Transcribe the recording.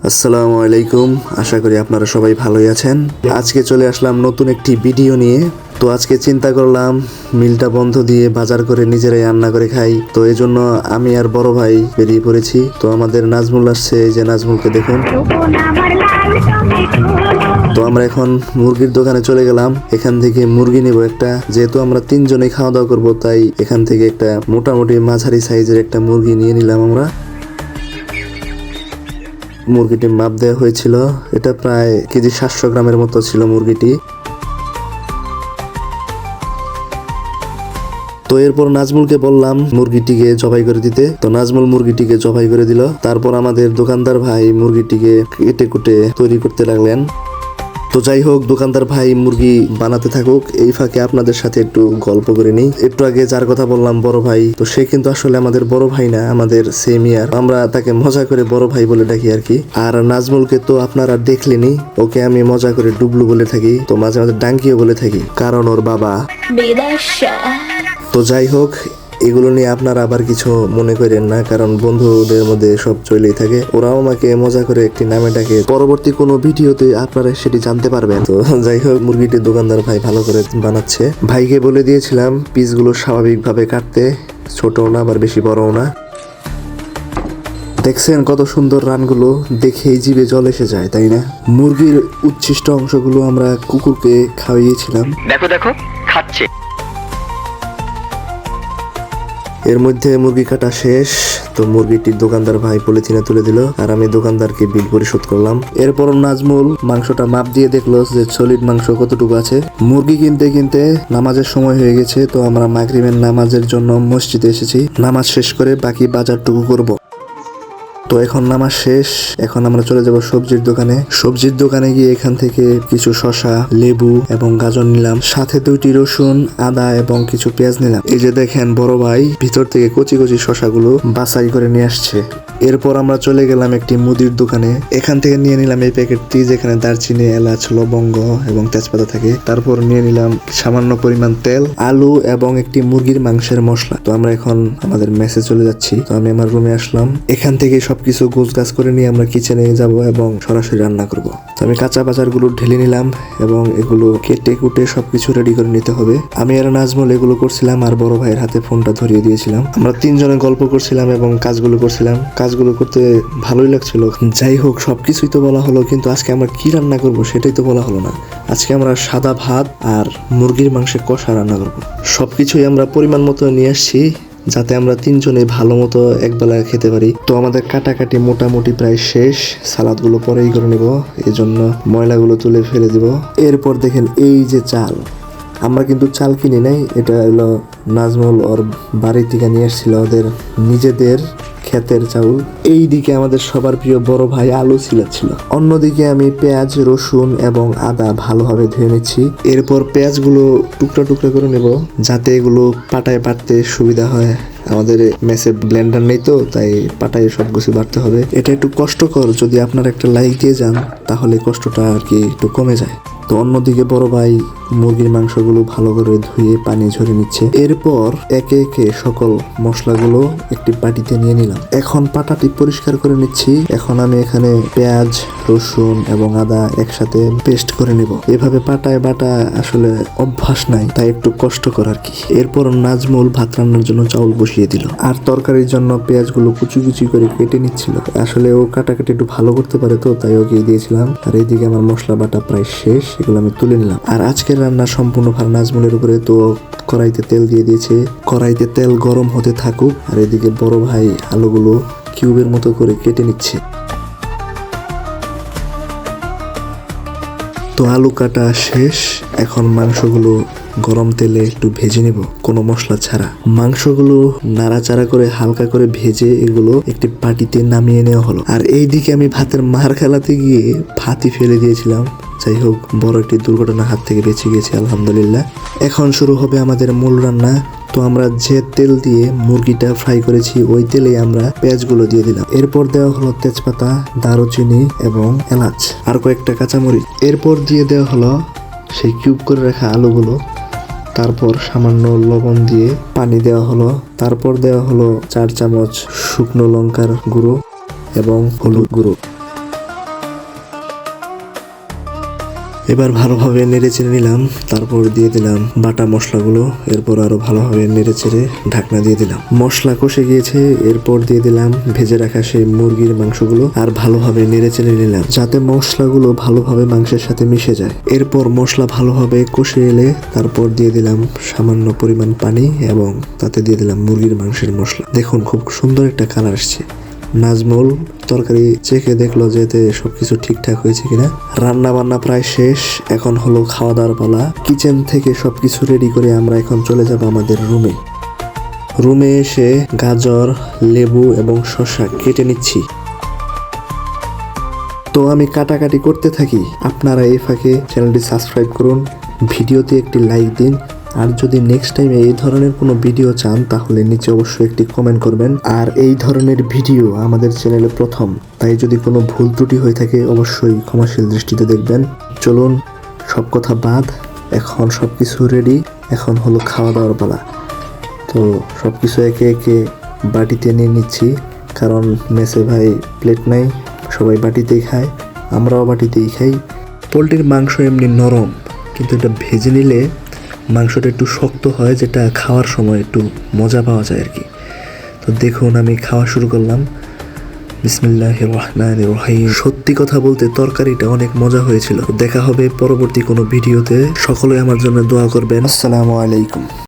আসসালামু আলাইকুম, আশা করি আপনারা সবাই ভালোই আছেন। আজকে চলে আসলাম নতুন একটি ভিডিও নিয়ে। তো আজকে চিন্তা করলাম মিলটা বন্ধ দিয়ে বাজার করে নিজেরাই রান্না করে খাই। তো এই জন্য আমি আর বড় ভাই বেরিয়ে পড়েছি। তো আমাদের নাজমুল আসছে, এই যে নাজমুলকে দেখুন। তো আমরা এখন মুরগির দোকানে চলে গেলাম, এখান থেকে মুরগি নেব একটা। যেহেতু আমরা তিনজনেই খাওয়া দাওয়া করবো, তাই এখান থেকে একটা মোটামুটি মাঝারি সাইজের একটা মুরগি নিয়ে নিলাম আমরা। মুরগিটি মাপ দেওয়া হয়েছিল, এটা প্রায় কেজি 700 গ্রামের মতো ছিল মুরগিটি। তো এরপর নাজমুলকে বললাম মুরগিটিকে জবাই করে দিতে। তো নাজমুল মুরগিটিকে জবাই করে দিল। তারপর আমাদের দোকানদার ভাই মুরগিটিকে কেটে কুটে তৈরি করতে লাগলেন। তো যাই হোক, দোকানদার ভাই মুরগি বানাতে থাকুক, এই ফাঁকে আপনাদের সাথে একটু গল্প করে নিই। একটু আগে যার কথা বললাম বড় ভাই, তো সে কিন্তু আসলে আমাদের বড় ভাই না, আমাদের সেমিয়ার। আমরা তাকে মজা করে বড় ভাই বলে ডাকি আর কি। আর নাজমুলকে তো আপনারা দেখলেনি, ওকে আমি মজা করে ডুবলু বলে থাকি, তো মাঝে মাঝে ডাঙ্কিও বলে থাকি, কারণ ওর বাবা। তো যাই হোক, এগুলো নিয়ে আপনারা আবার কিছু মনে করেন না, কারণ বন্ধুদের মধ্যে সব চলেই থাকে। ওরাও আমাকে মজা করে একটি নামে ডাকে, পরবর্তী কোনো ভিডিওতে আপনারা সেটি জানতে পারবেন। তো যাই হোক, মুরগিটির দোকানদার ভাই ভালো করে বানাচ্ছে। ভাইকে বলে দিয়েছিলাম পিসগুলো স্বাভাবিকভাবে কাটতে, ছোটও না আবার বেশি বড়ও না। দেখছেন কত সুন্দর রানগুলো, দেখেই জিভে জল এসে যায়, তাই না? মুরগির উচ্ছিষ্ট অংশগুলো আমরা কুকুরকে খাওয়িয়েছিলাম। দেখো দেখো খাচ্ছে। এর মধ্যে মুরগি কাটা শেষ। তো মুরগিটির দোকানদার ভাই পলিথিনে তুলে দিল, আর আমি দোকানদারকে বিল পরিশোধ করলাম। এরপর নাজমুল মাংসটা মাপ দিয়ে দেখলো যে সলিড মাংস কতটুকু আছে। মুরগি কিনতে কিনতে নামাজের সময় হয়ে গেছে। তো আমরা মাগরিবের নামাজের জন্য মসজিদে এসেছি। নামাজ শেষ করে বাকি বাজারটুকু করব। তো এখন নামাজ শেষ, এখন আমরা চলে যাব সবজির দোকানে। সবজির দোকানে গিয়ে এখান থেকে কিছু শসা, লেবু এবং গাজর নিলাম, সাথে 2টি রসুন, আদা এবং কিছু পেঁয়াজ নিলাম। এই যে দেখেন বড় ভাই ভিতর থেকে কচি কচি শসাগুলো বাছাই করে নিয়ে আসছে। এরপর আমরা চলে গেলাম একটি মুদির দোকানে, এখান থেকে নিয়ে নিলাম এই প্যাকেটটি, যেখানে দারচিনি, এলাচ, লবঙ্গ এবং তেজপাতা থাকে। তারপর নিয়ে নিলাম সামান্য পরিমাণ তেল, আলু এবং একটি মুরগির মাংসের মশলা। তো আমরা এখন আমাদের মেসে চলে যাচ্ছি। তো আমি আমার রুমে আসলাম, এখান থেকে সবকিছু গোছগাছ করে নিয়ে আমরা কিচেনে যাব এবং সরাসরি রান্না করব। তো আমি কাঁচা বাজারগুলো ঢেলে নিলাম এবং এগুলো কেটে কুটে সবকিছু রেডি করে নিতে হবে। আমি আর নাজমুল এগুলো করছিলাম, আর বড় ভাইয়ের হাতে ফোনটা ধরিয়ে দিয়েছিলাম। আমরা তিনজনে গল্প করছিলাম এবং কাজগুলো করছিলাম। কাজগুলো করতে ভালোই লাগছিল। যাই হোক, সবকিছুই তো বলা হলো, কিন্তু আজকে আমরা কি রান্না করব সেটাই তো বলা হলো না। আজকে আমরা সাদা ভাত আর মুরগির মাংসের কষা রান্না করব। সবকিছুই আমরা পরিমাণ মতো নিয়ে আসছি, যাতে আমরা তিনজনে ভালো মতো একবেলা খেতে পারি। তো আমাদের কাটাকাটি মোটামুটি প্রায় শেষ, সালাদগুলো পরেই করে নেব, এই জন্য ময়লাগুলো তুলে ফেলে দিব। এরপর দেখেন এই যে চাল, আমরা কিন্তু চাল কিনি নাই, এটা হলো নাজমুল ওর বাড়ি থেকে নিয়ে এসেছিল, ওদের নিজেদের ক্ষেতের চাউল। এই দিকে আমাদের সবার প্রিয় বড় ভাই আলু ছিলাচ্ছিল। অন্যদিকে আমি পেঁয়াজ, রসুন এবং আদা ভালোভাবে ধুয়ে নিচ্ছি। এরপর পেঁয়াজগুলো টুকরা টুকরা করে নেব, যাতে এগুলো পাটায় বাটতে সুবিধা হয়। আমাদের মেসে ব্লেন্ডার নেই, তো তাই পাটায় সব কিছু বাটতে হবে। এটা একটু কষ্টকর, যদি আপনারা একটা লাইক দিয়ে যান তাহলে কষ্টটা আর কি একটু কমে যায়। তো অন্যদিকে বড় ভাই মুরগির মাংসগুলো ভালো করে ধুয়ে পানি ঝরে নিচ্ছে। এরপর একে একে সকল মশলাগুলো একটি বাটিতে নিয়ে নিলাম। এখন পাটাটি পরিষ্কার করে নিচ্ছি। এখন আমি এখানে পেঁয়াজ, রসুন এবং আদা একসাথে পেস্ট করে নিব। এভাবে পাটায় বাটা আসলে অভ্যাস নাই, তাই একটু কষ্টকর আর কি। এরপর নাজমুল ভাত রান্নার জন্য চাউল বসিয়ে দিল, আর তরকারির জন্য পেঁয়াজগুলো কুচি কুচি করে কেটে নিচ্ছিল। আসলে ও কাটাকাটি একটু ভালো করতে পারে, তো তাই ওকে দিয়েছিলাম। আর এইদিকে আমার মশলা বাটা প্রায় শেষ, এগুলো আমি তুলে নিলাম। আর আজকের রান্না সম্পূর্ণ ভার নাজমুলের উপরে। তো কড়াইতে তেল দিয়ে দিয়েছে, কড়াইতে তেল গরম হতে থাকুক। আর এদিকে বড় ভাই আলুগুলো কিউবের মতো করে কেটে নিচ্ছে। তো আলু কাটা শেষ, এখন মাংসগুলো গরম তেলে একটু ভেজে নেব, কোনো মশলা ছাড়া। মাংসগুলো নাড়াচাড়া করে হালকা করে ভেজে এগুলো একটি বাটিতে নামিয়ে নেওয়া হলো। আর এইদিকে আমি ভাতের মার খেলাতে গিয়ে ভাতই ফেলে দিয়েছিলাম। যাই হোক, বড় একটি দুর্ঘটনা হাত থেকে বেঁচে গেছে আলহামদুলিল্লাহ। এখন শুরু হবে আমাদের মূল রান্না। তো আমরা যে তেল দিয়ে মুরগিটা ফ্রাই করেছি, ওই তেলেই আমরা পেঁয়াজগুলো দিয়ে দিলাম। এরপর দেওয়া হলো তেজপাতা, দারুচিনি এবং এলাচ, আর কয়েকটা কাঁচামরিচ। এরপর দিয়ে দেওয়া হলো সেই কিউব করে রাখা আলুগুলো। তারপর সামান্য লবণ দিয়ে পানি দেওয়া হলো। তারপর দেওয়া হলো 4 চামচ শুকনো লঙ্কার গুঁড়ো এবং হলুদ গুঁড়ো। এবার ভালোভাবে নেড়ে চেড়ে নিলাম, তারপর দিয়ে দিলাম বাটা মশলাগুলো, এরপর আরো ভালোভাবে নেড়ে চেড়ে ঢাকনা দিয়ে দিলাম। মশলা কষে গিয়েছে, এরপর দিয়ে দিলাম ভেজে রাখা সেই মুরগির মাংসগুলো আর ভালোভাবে নেড়ে চেড়ে নিলাম যাতে মশলাগুলো ভালোভাবে মাংসের সাথে মিশে যায়। এরপর মশলা ভালোভাবে কষে এলে তারপর দিয়ে দিলাম সামান্য পরিমাণ পানি এবং তাতে দিয়ে দিলাম মুরগির মাংসের মশলা। দেখুন খুব সুন্দর একটা কালার আসছে। নাজমুল তরকারি চেখে দেখলো যে এতে সবকিছু ঠিকঠাক হয়েছে কিনা। রান্না বান্না প্রায় শেষ, এখন হলো খাওয়া দাওয়ার পালা। কিচেন থেকে সবকিছু রেডি করে আমরা এখন চলে যাব আমাদের রুমে এসে গাজর, লেবু এবং শসা কেটে নিচ্ছি। তো আমি কাটাকাটি করতে থাকি, আপনারা এই ফাঁকে চ্যানেলটি সাবস্ক্রাইব করুন, ভিডিওতে একটি লাইক দিন, আর যদি নেক্সট টাইমে এই ধরনের কোনো ভিডিও চান তাহলে নিচে অবশ্যই একটি কমেন্ট করবেন। আর এই ধরনের ভিডিও আমাদের চ্যানেলে প্রথম, তাই যদি কোনো ভুল ত্রুটি হয়ে থাকে অবশ্যই ক্ষমাশীল দৃষ্টিতে দেখবেন। চলুন সব কথা বাদ, এখন সব কিছু রেডি, এখন হলো খাওয়া দাওয়ার পালা। তো সব কিছু একে একে বাটিতে নিয়ে নিচ্ছি, কারণ মেসে ভাই প্লেট নাই, সবাই বাটিতেই খায়, আমরাও বাটিতেই খাই। পোলট্রির মাংস এমনি নরম, কিন্তু এটা ভেজে নিলে মাংসটা একটু শক্ত হয়, যেটা খাওয়ার সময় একটু মজা পাওয়া যায় আর কি। তো দেখুন আমি খাওয়া শুরু করলাম। বিসমিল্লাহির রহমানির রহিম। সত্যি কথা বলতে তরকারিটা অনেক মজা হয়েছিল। দেখা হবে পরবর্তী কোনো ভিডিওতে। সকলে আমার জন্য দোয়া করবেন। আসসালামু আলাইকুম।